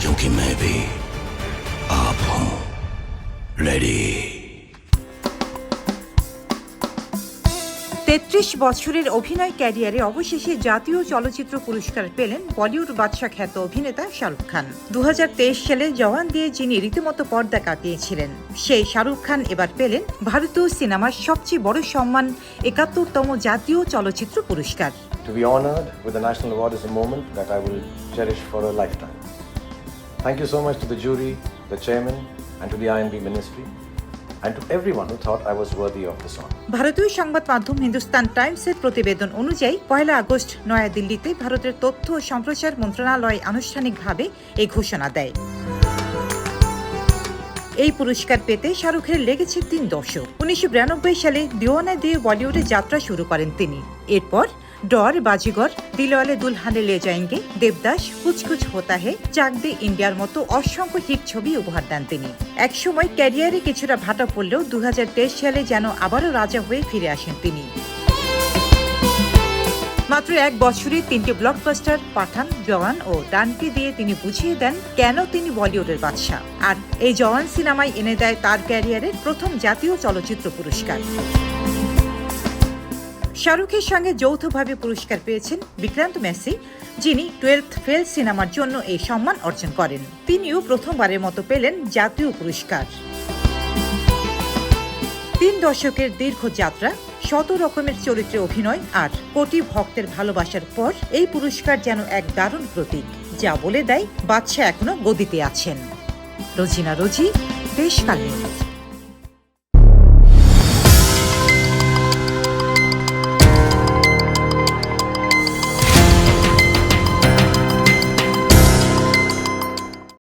क्योंकि मैं भी आप हूं रेडी। ৩৩ বছরের অভিনয় ক্যারিয়ারে অবশেষে জাতীয় চলচ্চিত্র পুরস্কার পেলেন বলিউড বাদশা খ্যাত অভিনেতা শাহরুখ খান। ২০২৩ সালে জওয়ান দিয়ে যিনি রীতিমতো পর্দা কাটিয়েছিলেন, সেই শাহরুখ খান এবার পেলেন ভারতীয় সিনেমার সবচেয়ে বড় সম্মান ৭১তম জাতীয় চলচ্চিত্র পুরস্কার। To be honored with the national award is a moment that I will cherish for a lifetime. Thank you so much to the jury, the chairman, and to the INB ministry, and to everyone who thought I was worthy of this honor. ভারতীয় সংবাদ মাধ্যম হিন্দুস্তান টাইমসের প্রতিবেদন অনুযায়ী ১ August নয়াদিল্লিতে ভারতের তথ্য ও সম্প্রচার মন্ত্রণালয় আনুষ্ঠানিকভাবে এই ঘোষণা দেয়। এই পুরস্কার পেতে শাহরুখের লেগেছে ৩ দশক। ১৯৯২ সালে দিওয়ানা দিয়ে বলিউডে যাত্রা শুরু করেন তিনি। এরপর ডর, বাজিগর, দিলওয়ালে দুলহানে লে যায়েঙ্গে, দেবদাস, কুছ কুছ হোতা হে, চাক দে ইন্ডিয়ার মতো অসংখ্য হিট ছবি উপহার দেন তিনি। একসময় ক্যারিয়ারে কিছুটা ভাটা পড়লেও ২০২৩ সালে যেন আবারও রাজা হয়ে ফিরে আসেন তিনি। মাত্র ১ বছরে ৩টি ব্লকবাস্টার পাঠান, জওয়ান ও ডানকে দিয়ে তিনি বুঝিয়ে দেন কেন তিনি বলিউডের বাদশা। আর এই জওয়ান সিনেমায় এনে দেয় তার ক্যারিয়ারের প্রথম জাতীয় চলচ্চিত্র পুরস্কার। শাহরুখের সঙ্গে যৌথভাবে পুরস্কার পেয়েছেন বিক্রান্ত মেসি, যিনি 12th ফেল সিনেমার জন্য এই সম্মান অর্জন করেন। তিনিও প্রথমবারের মতো পেলেন জাতীয় পুরস্কার। ৩ দশকের দীর্ঘ যাত্রা, শত রকমের চরিত্রে অভিনয় আর কোটি ভক্তের ভালোবাসার পর এই পুরস্কার যেন এক দারুণ প্রতীক, যা বলে দেয় বাদশা এখনো গদিতে আছেন। রোজিনা রোজি, দেশকাল নিউজ।